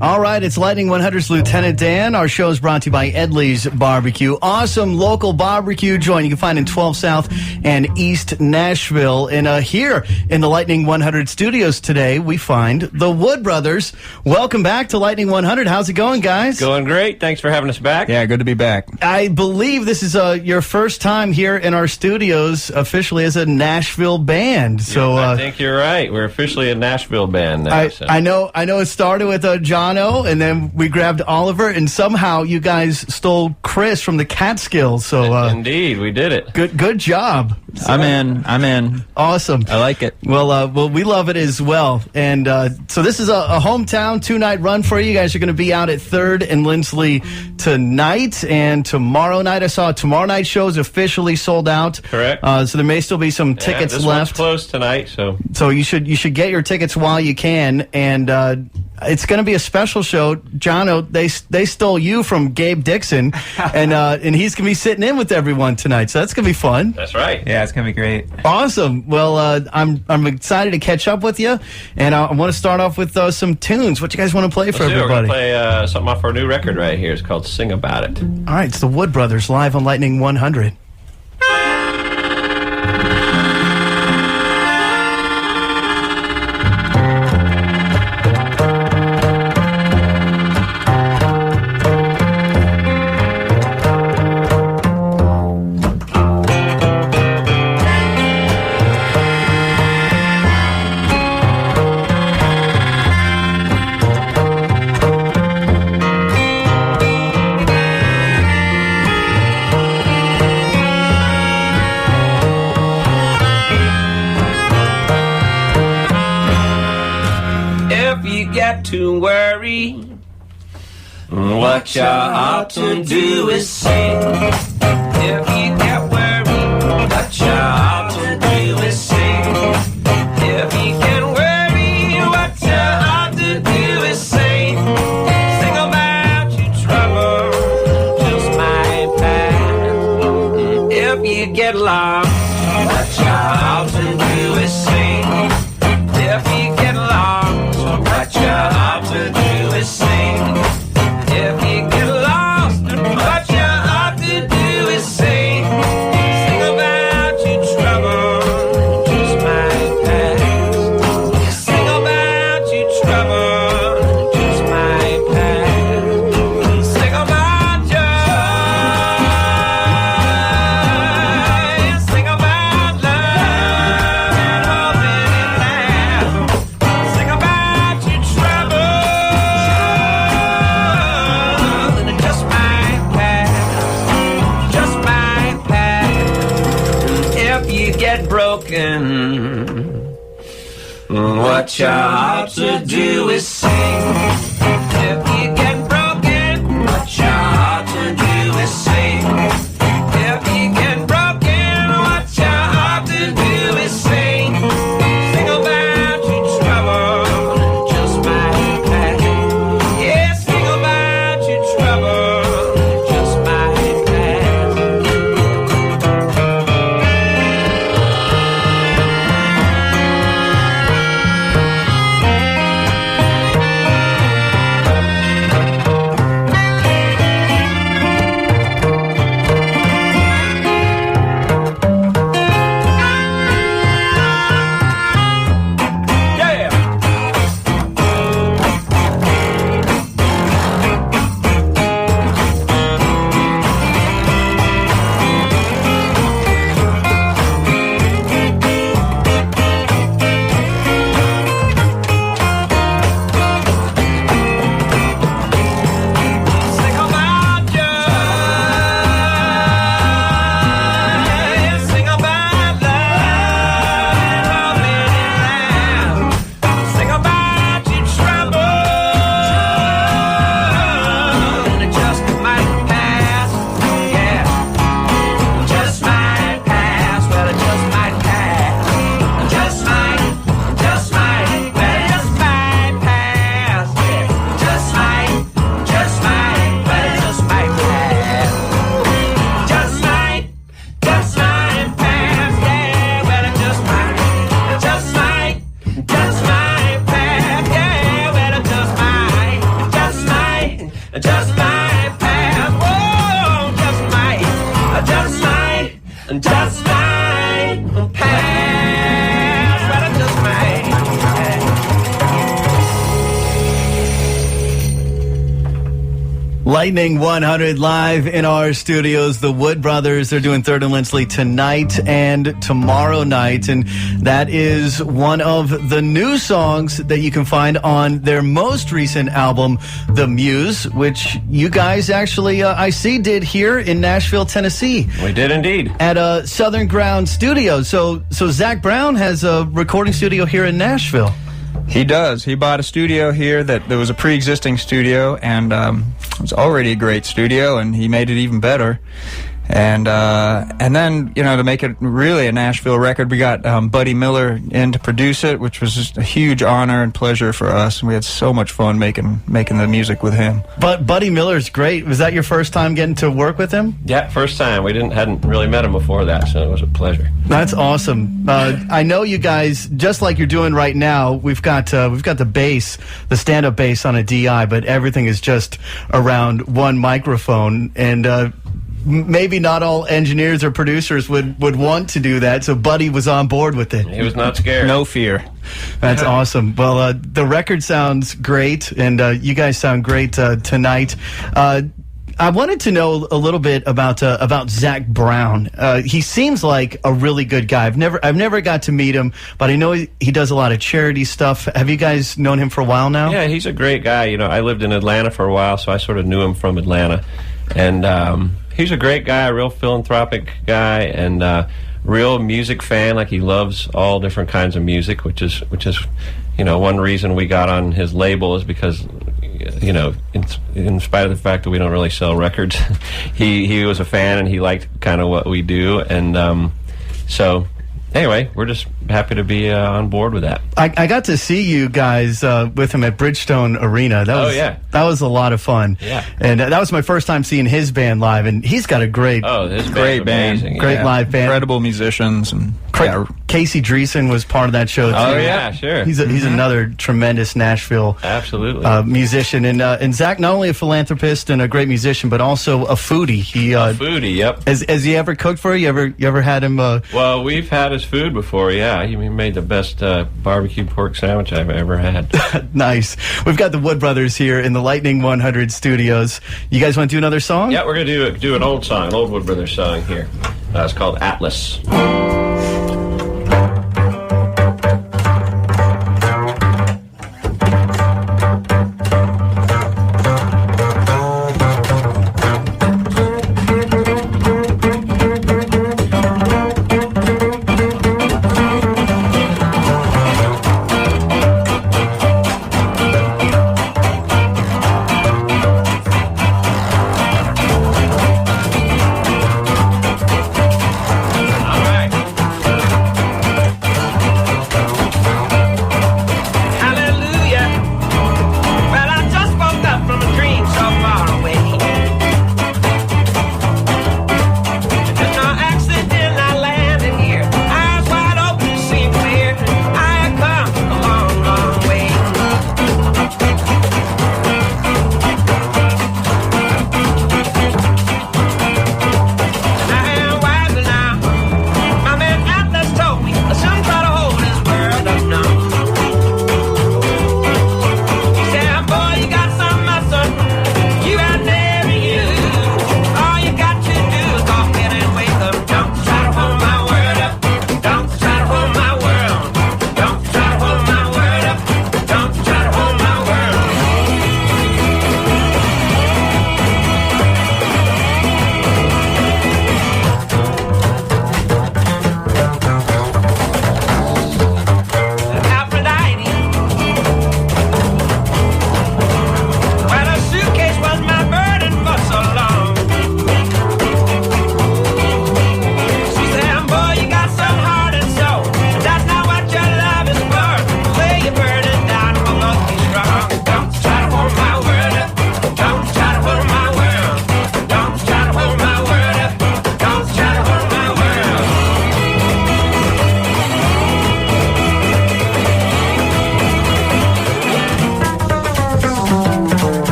All right, it's Lightning 100's Lieutenant Dan. Our show is brought to you by Edley's Barbecue. Awesome local barbecue joint you can find in 12 South and East Nashville. And here in the Lightning 100 studios today, we find the Wood Brothers. Welcome back to Lightning 100. How's it going, guys? Going great. Thanks for having us back. Yeah, good to be back. I believe this is your first time here in our studios officially as a Nashville band. So I think you're right. We're officially a Nashville band now. I know it started with Jono, and then we grabbed Oliver, and somehow you guys stole Chris from the Catskills. So indeed, we did it. Good job. I'm in. Awesome. I like it. Well, we love it as well. And so this is a hometown 2-night run for you. You guys are going to be out at 3rd and Lindsley tonight and tomorrow night. I saw tomorrow night show is officially sold out. Correct. So there may still be some tickets this left. One's closed tonight, so you should get your tickets while you can. And it's going to be a special show. Jono, they stole you from Gabe Dixon, and he's going to be sitting in with everyone tonight. So that's going to be fun. That's right. Yeah, it's gonna be great. Awesome. Well, I'm excited to catch up with you, and I want to start off with some tunes. What you guys want to play for everybody? We're gonna play something off our new record right here. It's called "Sing About It." All right, it's the Wood Brothers live on Lightning 100. To worry, what you ought to do is sing. If you get worried, what you ought to do is sing. If you get worried, what you ought to do is sing. Sing about your trouble, just might pass. If you get lost, what you ought to do is sing. If you get lost, what you ought to do is sing. If you get lost, what you ought to do is sing. Sing about your trouble, just might pass. Sing about your trouble, just might pass. Sing about joy, sing about love and hope in life. Sing about your trouble, and it just might pass, just might pass. If you get broken, what you ought to do is sing. If you get broken, what you ought to do is sing. If you get broken, what you ought to do is sing. Sing about your trouble, just might pass. Yeah, sing about your trouble, just might pass. Lightning 100 live in our studios. The Wood Brothers, they're doing Third and Lindsley tonight and tomorrow night. And that is one of the new songs that you can find on their most recent album, The Muse, which you guys actually, I see, did here in Nashville, Tennessee. We did indeed. At Southern Ground Studios. So Zac Brown has a recording studio here in Nashville. He does. He bought a studio here that there was a pre-existing studio, and it was already a great studio, and he made it even better. And then, you know, to make it really a Nashville record, we got Buddy Miller in to produce it, which was just a huge honor and pleasure for us. And we had so much fun making the music with him. But Buddy Miller's great. Was that your first time getting to work with him? Yeah, first time. We hadn't really met him before that, so it was a pleasure. That's awesome. I know you guys, just like you're doing right now, we've got the bass, the stand-up bass on a DI, but everything is just around one microphone. And maybe not all engineers or producers would want to do that, so Buddy was on board with it. He was not scared. No fear. That's awesome. Well, the record sounds great, and you guys sound great tonight. I wanted to know a little bit about Zac Brown. He seems like a really good guy. I've never got to meet him, but I know he does a lot of charity stuff. Have you guys known him for a while now? Yeah, he's a great guy. You know, I lived in Atlanta for a while, so I sort of knew him from Atlanta. And he's a great guy, a real philanthropic guy, and real music fan. Like, he loves all different kinds of music, which is you know, one reason we got on his label is because, you know, in spite of the fact that we don't really sell records, he was a fan and he liked kind of what we do, and so anyway, we're just happy to be on board with that. I got to see you guys with him at Bridgestone Arena. That was a lot of fun. Yeah. And that was my first time seeing his band live, and he's got a great Great band. Great live band. Incredible musicians. And Casey Dreesen was part of that show, too. Oh, yeah, sure. He's another tremendous Nashville musician. And Zac, not only a philanthropist and a great musician, but also a foodie. A foodie, yep. Has he ever cooked for you? You ever had him? Well, we've had his food before, yeah. He made the best barbecue pork sandwich I've ever had. Nice. We've got the Wood Brothers here in the Lightning 100 studios. You guys want to do another song? Yeah, we're going to do an old song, an old Wood Brothers song here. It's called Atlas.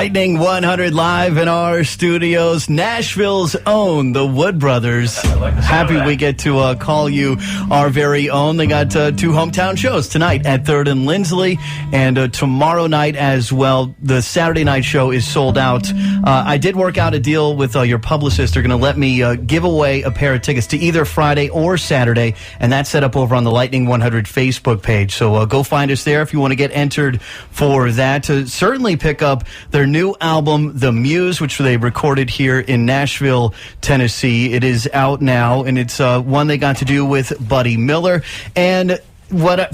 Lightning 100 live in our studios. Nashville's own, the Wood Brothers. Happy we get to call you our very own. They got two hometown shows tonight at 3rd and Lindsley, and tomorrow night as well. The Saturday night show is sold out. I did work out a deal with your publicist. They're going to let me give away a pair of tickets to either Friday or Saturday, and that's set up over on the Lightning 100 Facebook page. So go find us there if you want to get entered for that. To certainly pick up their new album, The Muse, which they recorded here in Nashville, Tennessee. It is out now, and it's one they got to do with Buddy Miller. And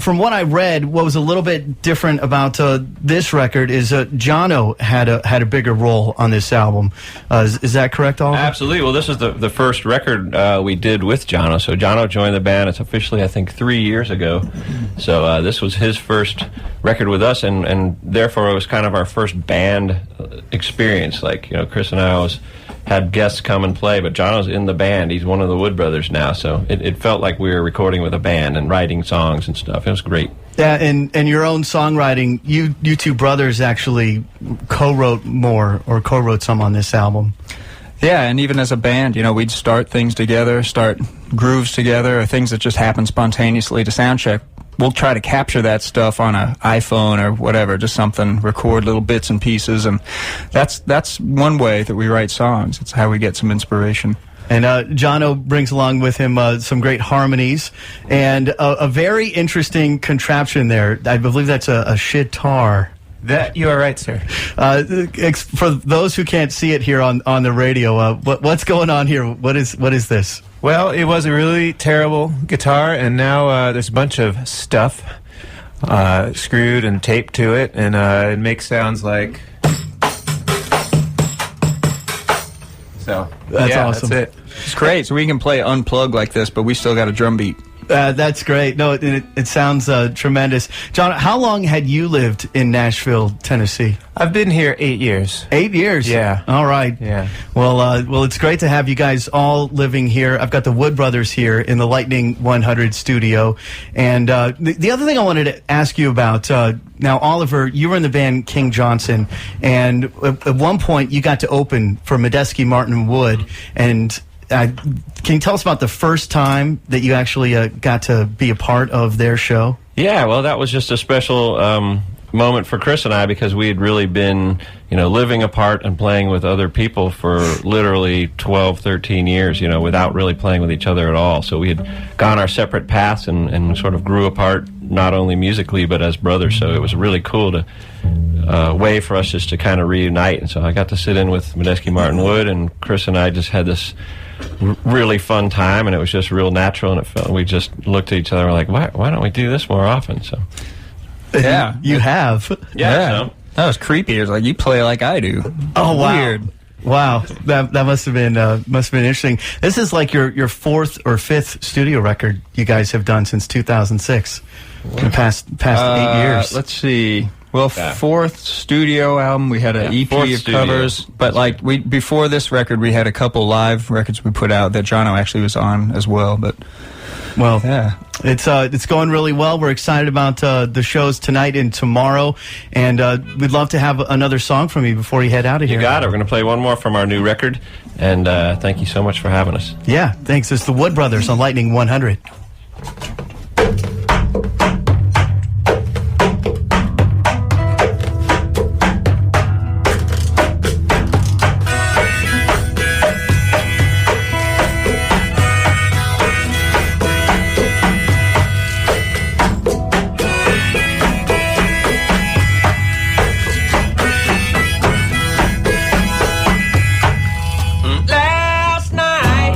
from what I read, what was a little bit different about this record is Jono had a bigger role on this album. Is that correct, Oliver? Absolutely. Well, this is the first record we did with Jono. So Jono joined the band. It's officially, I think, 3 years ago. So this was his first record with us, and therefore it was kind of our first band experience. Like, Chris and I always had guests come and play, but Jono's in the band. He's one of the Wood Brothers now, so it felt like we were recording with a band and writing songs and stuff. It was great. Yeah, and your own songwriting, you two brothers actually co-wrote some on this album. Yeah, and even as a band, we'd start things together, start grooves together, or things that just happen spontaneously to sound check. We'll try to capture that stuff on an iPhone or whatever, just something, record little bits and pieces, and that's one way that we write songs. It's how we get some inspiration. And Jono brings along with him some great harmonies and a very interesting contraption there. I believe that's a shitar. That you are right, sir. For those who can't see it here on the radio, what's going on here? What is this? Well, it was a really terrible guitar, and now there's a bunch of stuff screwed and taped to it, and it makes sounds like. So that's awesome. That's it. It's great. So we can play unplugged like this, but we still got a drum beat. That's great. No, it sounds tremendous. John, how long had you lived in Nashville, Tennessee? I've been here 8 years. 8 years? Yeah. All right. Yeah. Well, it's great to have you guys all living here. I've got the Wood Brothers here in the Lightning 100 studio. And the other thing I wanted to ask you about, now, Oliver, you were in the band King Johnson, and at one point you got to open for Medeski, Martin Wood, and can you tell us about the first time that you actually got to be a part of their show? Yeah, well, that was just a special moment for Chris and I, because we had really been, living apart and playing with other people for literally 12, 13 years, without really playing with each other at all. So we had gone our separate paths and sort of grew apart, not only musically, but as brothers. So it was really cool to way for us just to kind of reunite. And so I got to sit in with Medeski Martin Wood, and Chris and I just had this really fun time, and it was just real natural, and it felt, we just looked at each other and were like, why don't we do this more often? So yeah, you have. Yeah. So. That was creepy. It was like, you play like I do. Oh, wow. Weird. Wow, that must have been interesting. This is like your fourth or fifth studio record you guys have done since 2006. In the past 8 years. Let's see. Well, fourth studio album. We had an EP of covers, but before this record, we had a couple live records we put out that Jono actually was on as well. But yeah, it's going really well. We're excited about the shows tonight and tomorrow, and we'd love to have another song from you before you head out of here. You got it. We're going to play one more from our new record, and thank you so much for having us. Yeah, thanks. It's the Wood Brothers on Lightning 100. Last night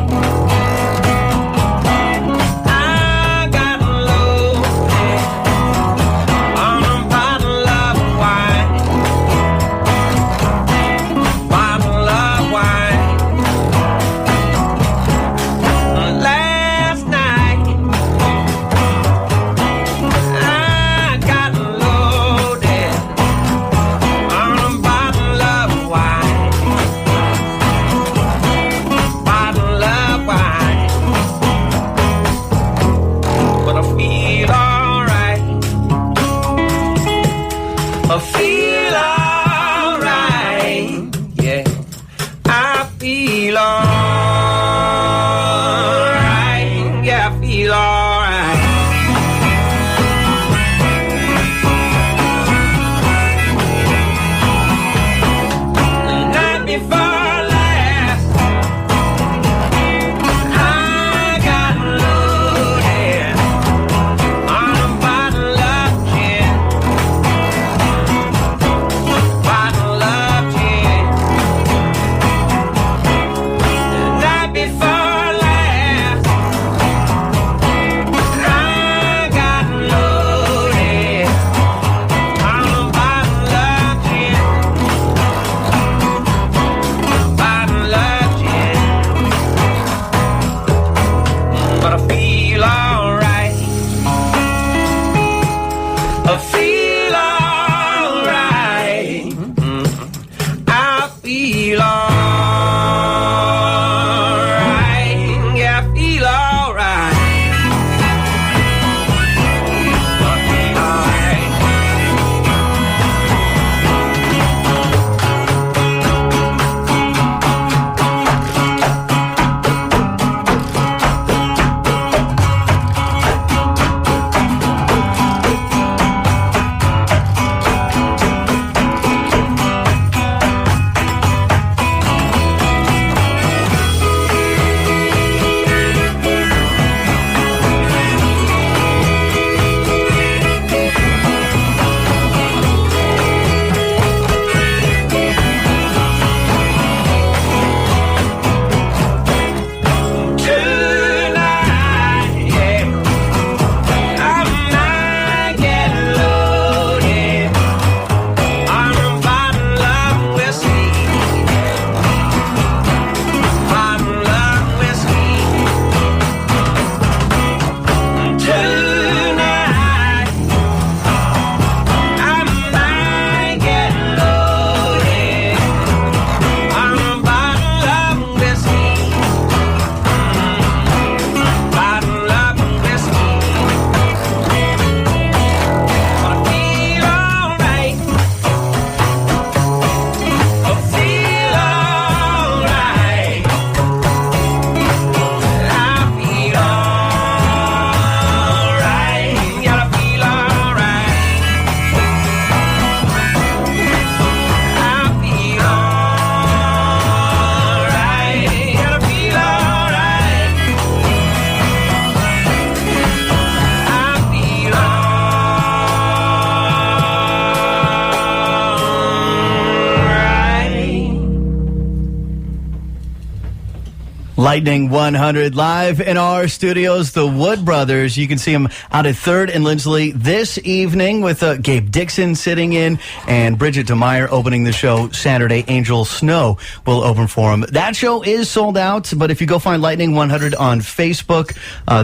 Lightning 100 live in our studios, the Wood Brothers. You can see them out at 3rd and Lindsley this evening with Gabe Dixon sitting in and Bridget DeMeyer opening the show Saturday. Angel Snow will open for them. That show is sold out, but if you go find Lightning 100 on Facebook,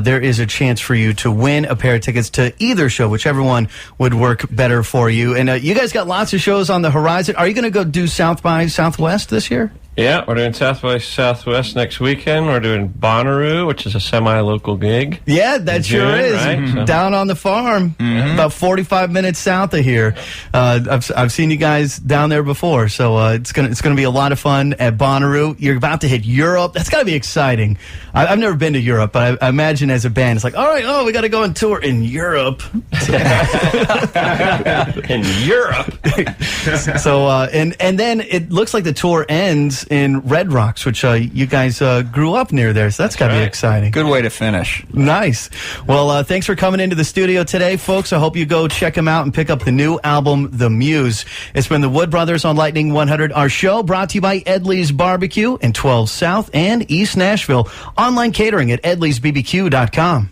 there is a chance for you to win a pair of tickets to either show, whichever one would work better for you. And you guys got lots of shows on the horizon. Are you going to go do South by Southwest this year? Yeah, we're doing South by Southwest next weekend. We're doing Bonnaroo, which is a semi-local gig. Yeah, that sure is. Right? So. Down on the farm, about 45 minutes south of here. I've seen you guys down there before, so it's gonna be a lot of fun at Bonnaroo. You're about to hit Europe. That's got to be exciting. I've never been to Europe, but I imagine as a band, it's like, all right, we got to go on tour in Europe. In Europe. So and then it looks like the tour ends in Red Rocks, which you guys grew up near there, so that's got to be exciting. Good way to finish. Nice. Well, thanks for coming into the studio today, folks. I hope you go check them out and pick up the new album, The Muse. It's been the Wood Brothers on Lightning 100. Our show brought to you by Edley's Barbecue in 12 South and East Nashville. Online catering at edleysbbq.com.